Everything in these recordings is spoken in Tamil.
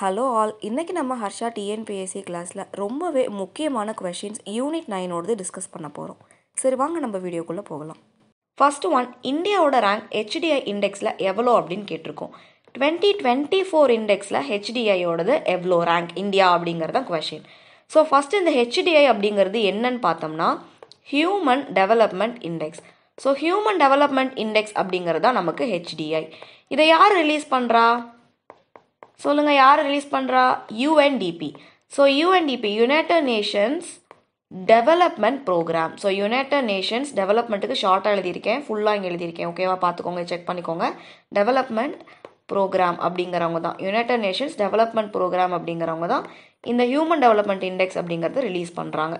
ஹலோ ஆல், இன்றைக்கி நம்ம ஹர்ஷா டிஎன்பிஎஸ்சி கிளாஸில் ரொம்பவே முக்கியமான கொஷின்ஸ் யூனிட் 9ஓடது டிஸ்கஸ் பண்ண போகிறோம். சரி வாங்க நம்ம வீடியோக்குள்ளே போகலாம். ஃபர்ஸ்ட் ஒன், இந்தியாவோட ரேங்க் ஹெச்டிஐ இண்டெக்ஸில் எவ்வளோ அப்படின்னு கேட்டிருக்கோம். 2024 இண்டெக்ஸில் ஹெச்டிஐயோடது எவ்வளோ ரேங்க் இந்தியா அப்படிங்கிறது தான் கொஷின். ஸோ ஃபஸ்ட் இந்த ஹெச்டிஐ அப்படிங்கிறது என்னன்னு பார்த்தோம்னா human development index. So human development index அப்படிங்கிறது தான் நமக்கு ஹெச்டிஐ. இதை யார் ரிலீஸ் பண்ணுறா சொல்லுங்கள், யார் ரிலீஸ் பண்ணுறா? UNDP. So UNDP United Nations Development Programme. So United Nations டெவலப்மெண்ட்டுக்கு ஷார்ட்டாக எழுதியிருக்கேன், ஃபுல்லாக இங்கே எழுதியிருக்கேன். ஓகேவா, பார்த்துக்கோங்க, செக் பண்ணிக்கோங்க. டெவலப்மெண்ட் ப்ரோக்ராம் அப்படிங்கிறவங்க தான், யுனைடெட் நேஷன்ஸ் டெவலப்மெண்ட் ப்ரோக்ராம் அப்படிங்கிறவங்க தான் இந்த ஹியூமன் டெவலப்மெண்ட் இண்டெக்ஸ் அப்படிங்கிறத ரிலீஸ் பண்ணுறாங்க.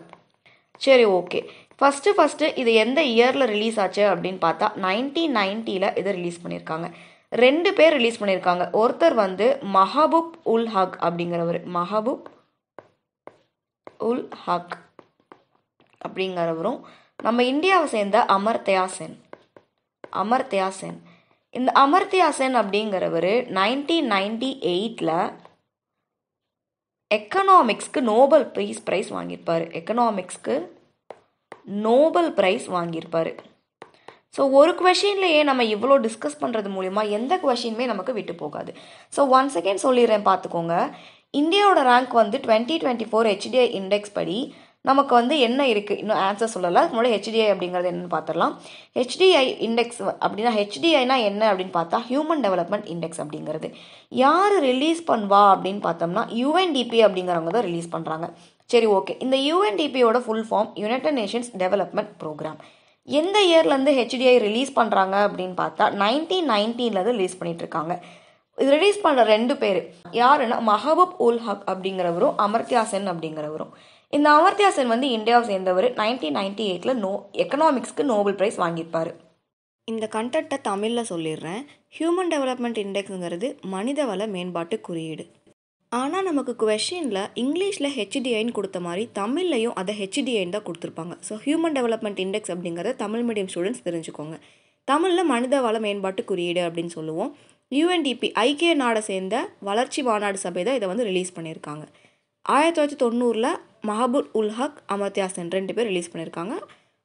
சரி, ஓகே. ஃபஸ்ட்டு இது எந்த இயரில் ரிலீஸ் ஆச்சு அப்படின்னு பார்த்தா 1990 இதை ரிலீஸ் பண்ணியிருக்காங்க. 2 பேர் ரிலீஸ் பண்ணியிருக்காங்க. ஒருத்தர் வந்து மஹபூப் உல் ஹக் அப்படிங்கிறவர், மஹபூப் உல் ஹக் அப்படிங்கிறவரும் நம்ம இந்தியாவை சேர்ந்த அமர்த்யா சென். இந்த அமர்த்யா சென் அப்படிங்கிறவர் 1998 எக்கனாமிக்ஸ்க்கு நோபல் பிரைஸ் வாங்கியிருப்பார். ஸோ ஒரு கொஷின்லையே நம்ம இவ்வளோ டிஸ்கஸ் பண்ணுறது மூலிமா எந்த கொஷினுமே நமக்கு விட்டு போகாது. ஸோ ஒன்ஸ் அகேன் சொல்லிடுறேன், பார்த்துக்கோங்க. இந்தியாவோட ரேங்க் வந்து 2024 ஹெச்டிஐ இண்டெக்ஸ் படி நமக்கு வந்து என்ன இருக்குது, இன்னும் ஆன்சர் சொல்லலை. அதுக்கு முன்னாடி ஹெச்டிஐ அப்படிங்கிறது என்னென்னு பார்த்துடலாம். ஹெச்டிஐ இண்டெக்ஸ் அப்படின்னா ஹெச்டிஐனா என்ன அப்படின்னு பார்த்தா ஹியூமன் டெவலப்மெண்ட் இண்டெக்ஸ் அப்படிங்கிறது யார் ரிலீஸ் பண்ணுவா அப்படின்னு பார்த்தோம்னா யூஎன்டிபி அப்படிங்கிறவங்க தான் ரிலீஸ் பண்ணுறாங்க. சரி, ஓகே. இந்த யூஎன்டிபியோட full form United Nations Development Programme. எந்த இயர்லேருந்து ஹெச்டிஐ ரிலீஸ் பண்ணுறாங்க அப்படின்னு பார்த்தா 1990 ரிலீஸ் பண்ணிட்டு இருக்காங்க. இது ரிலீஸ் பண்ணுற 2 பேர் யாருன்னா மஹபூப் உல் ஹக் அப்படிங்கிறவரும் அமர்த்யா சென் அப்படிங்கிறவரும். இந்த அமர்த்யா சென் வந்து இந்தியாவை சேர்ந்தவர். 1998 எக்கனாமிக்ஸ்க்கு நோபல் பிரைஸ் வாங்கியிருப்பார். இந்த கண்டென்ட்டை தமிழில் சொல்லிடுறேன். ஹியூமன் டெவலப்மெண்ட் இண்டெக்ஸுங்கிறது மனிதவள மேம்பாட்டு குறியீடு. ஆனால் நமக்கு கொஷினில் இங்கிலீஷில் ஹெச்டிஐன்னு கொடுத்த மாதிரி தமிழ்லையும் அதை ஹெச்டிஐன்னு தான் கொடுத்துருப்பாங்க. ஸோ ஹியூமன் டெவலப்மெண்ட் இண்டெக்ஸ் அப்படிங்கிறத தமிழ் மீடியம் ஸ்டூடெண்ட்ஸ் தெரிஞ்சுக்கோங்க. தமிழில் மனித வள மேம்பாட்டு குறியீடு அப்படின்னு சொல்லுவோம். யூஎன்டிபி ஐக்கிய நாடை சேர்ந்த வளர்ச்சி மாநாடு சபை தான் இதை வந்து ரிலீஸ் பண்ணியிருக்காங்க. 1990 மஹபூப் உல் ஹக், அமர்த்யா சென் 2 பேர் ரிலீஸ் பண்ணியிருக்காங்க.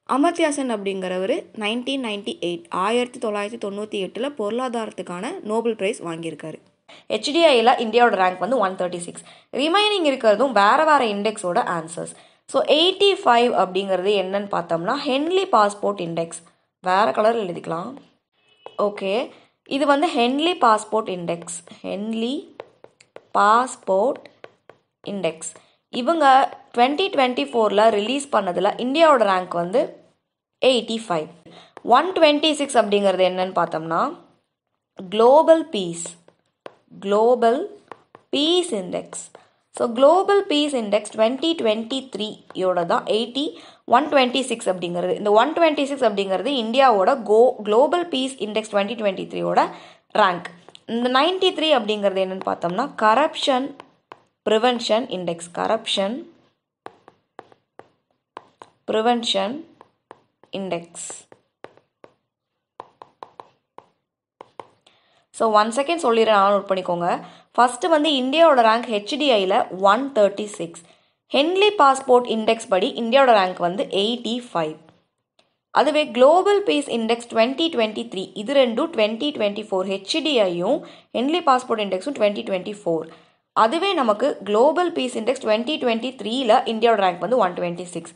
அமர்த்யா சென் அப்படிங்கிறவர் 1998 பொருளாதாரத்துக்கான நோபல் பிரைஸ் வாங்கியிருக்காரு. ஹெச்டிஐயில் இந்தியாவோட ரேங்க் வந்து 136. ரிமைனிங் இருக்கிறதும் வேறு இண்டெக்ஸோட ஆன்சர்ஸ். ஸோ 85 அப்படிங்கிறது என்னன்னு பார்த்தோம்னா ஹென்லி பாஸ்போர்ட் இண்டெக்ஸ். வேறு கலரில் எழுதிக்கலாம். ஓகே, இது வந்து ஹென்லி பாஸ்போர்ட் இண்டெக்ஸ். இவங்க 2024 ரிலீஸ் பண்ணதில் இந்தியாவோட ரேங்க் வந்து 85. 126 அப்படிங்கிறது என்னன்னு பார்த்தோம்னா global peace index. So global peace index 2023 தான் 126 அப்படிங்கிறது. இந்த 126 அப்படிங்கிறது இந்தியாவோட குளோபல் பீஸ் இண்டெக்ஸ் 2023 ரேங்க். இந்த 93 அப்படிங்கிறது என்னன்னு பார்த்தோம்னா corruption prevention index. So 1 second சொல்லிடுறேன், நோட் பண்ணிக்கோங்க. ஃபஸ்ட்டு வந்து இந்தியாவோட ரேங்க் ஹெச்டிஐயில் 136. ஹென்லி பாஸ்போர்ட் இண்டெக்ஸ் படி இந்தியாவோட ரேங்க் வந்து 85. அதுவே குளோபல் பீஸ் இண்டெக்ஸ் 2023 இது ரெண்டும் 2024. ஹெச்டிஐயும் ஹென்லி பாஸ்போர்ட் இண்டெக்ஸும் 2024. அதுவே நமக்கு குளோபல் பீஸ் இண்டெக்ஸ் 2023 இந்தியாவோட ரேங்க் வந்து 126.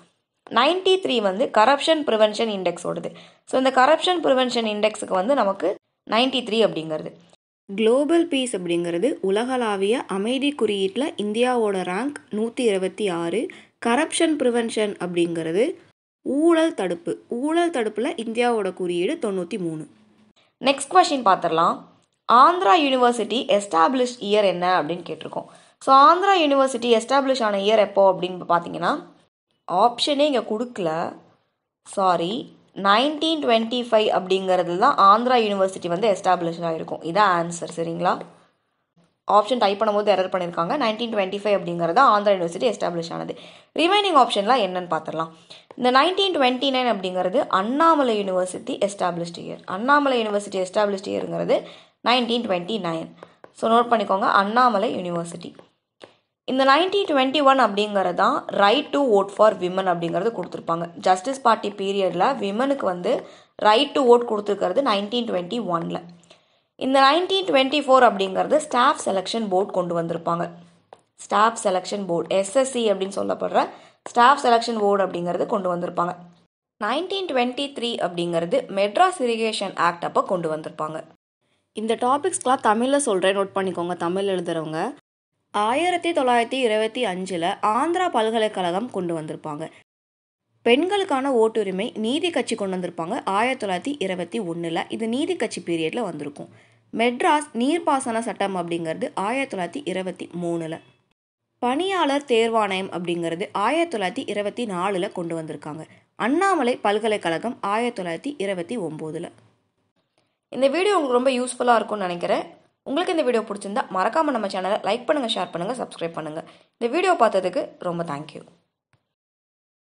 93 வந்து கரப்ஷன் ப்ரிவென்ஷன் இண்டெக்ஸோடது. ஸோ இந்த கரப்ஷன் ப்ரிவென்ஷன் இண்டெக்ஸுக்கு வந்து நமக்கு 93 அப்படிங்கிறது. குளோபல் பீஸ் அப்படிங்கிறது உலகளாவிய அமைதி குறியீட்டில் இந்தியாவோட ரேங்க் 126. கரப்ஷன் ப்ரிவென்ஷன் அப்படிங்கிறது ஊழல் தடுப்பில் இந்தியாவோட குறியீடு 93. நெக்ஸ்ட் கொஸ்டின் பார்த்துடலாம். ஆந்திரா யூனிவர்சிட்டி எஸ்டாப்ளிஷ் இயர் என்ன அப்படின்னு கேட்டிருக்கோம். ஸோ ஆந்திரா யூனிவர்சிட்டி எஸ்டாப்ளிஷ் ஆன இயர் எப்போ அப்படின்னு பார்த்தீங்கன்னா ஆப்ஷனே இங்கே கொடுக்கல, சாரி. 1925 அப்படிங்கிறது தான் ஆந்திரா யூனிவர்சிட்டி வந்து எஸ்டாப்ளிஷ் ஆகிருக்கும். இதான் ஆன்சர், சரிங்களா? ஆப்ஷன் டைப் பண்ணும்போது எரர் பண்ணியிருக்காங்க. 1925 அப்படிங்கிறது ஆந்திரா யூனிவர்சிட்டி எஸ்டாப்ளிஷ் ஆனது. ரிமைனிங் ஆப்ஷன்லாம் என்னன்னு பார்த்துடலாம். இந்த 1929 அப்படிங்கிறது Annamalai University established year. Annamalai University established இயருங்கிறது 1929. ஸோ நோட் பண்ணிக்கோங்க, அண்ணாமலை யூனிவர்சிட்டி. இந்த 1921 அப்படிங்கிறது தான் right to vote for women அப்படிங்கிறது கொடுத்துருப்பாங்க. ஜஸ்டிஸ் பார்ட்டி பீரியடில் விமனுக்கு வந்து ரைட் டு ஓட் கொடுத்துருக்கிறது 1921. இந்த 1924 அப்படிங்கிறது ஸ்டாஃப் செலெக்ஷன் போர்டு கொண்டு வந்திருப்பாங்க. ஸ்டாஃப் செலெக்ஷன் போர்டு, எஸ்எஸ்சி அப்படின்னு சொல்லப்படுற ஸ்டாஃப் செலெக்ஷன் போர்டு அப்படிங்கிறது கொண்டு வந்திருப்பாங்க. 1923 அப்படிங்கிறது மெட்ராஸ் இரிகேஷன் ஆக்ட் அப்போ கொண்டு வந்திருப்பாங்க. இந்த டாபிக்ஸ்க்கெலாம் தமிழில் சொல்கிறேன், நோட் பண்ணிக்கோங்க தமிழ் எழுதுகிறவங்க. 1925 ஆந்திரா பல்கலைக்கழகம் கொண்டு வந்திருப்பாங்க. பெண்களுக்கான ஓட்டுரிமை நீதி கட்சி கொண்டு வந்திருப்பாங்க 1921. இது நீதி கட்சி பீரியடில் வந்திருக்கும். மெட்ராஸ் நீர்ப்பாசன சட்டம் அப்படிங்கிறது 1923. பணியாளர் தேர்வாணையம் அப்படிங்கிறது 1924 கொண்டு வந்திருக்காங்க. அண்ணாமலை பல்கலைக்கழகம் 1929. இந்த வீடியோ உங்களுக்கு ரொம்ப யூஸ்ஃபுல்லாக இருக்கும்னு நினைக்கிறேன். உங்களுக்கு இந்த வீடியோ பிடிச்சிருந்தா மறக்காமல் நம்ம சேனலை லைக் பண்ணுங்கள், ஷேர் பண்ணுங்கள், சப்ஸ்கிரைப் பண்ணுங்கள். இந்த வீடியோ பார்த்ததுக்கு ரொம்ப தேங்க்யூ.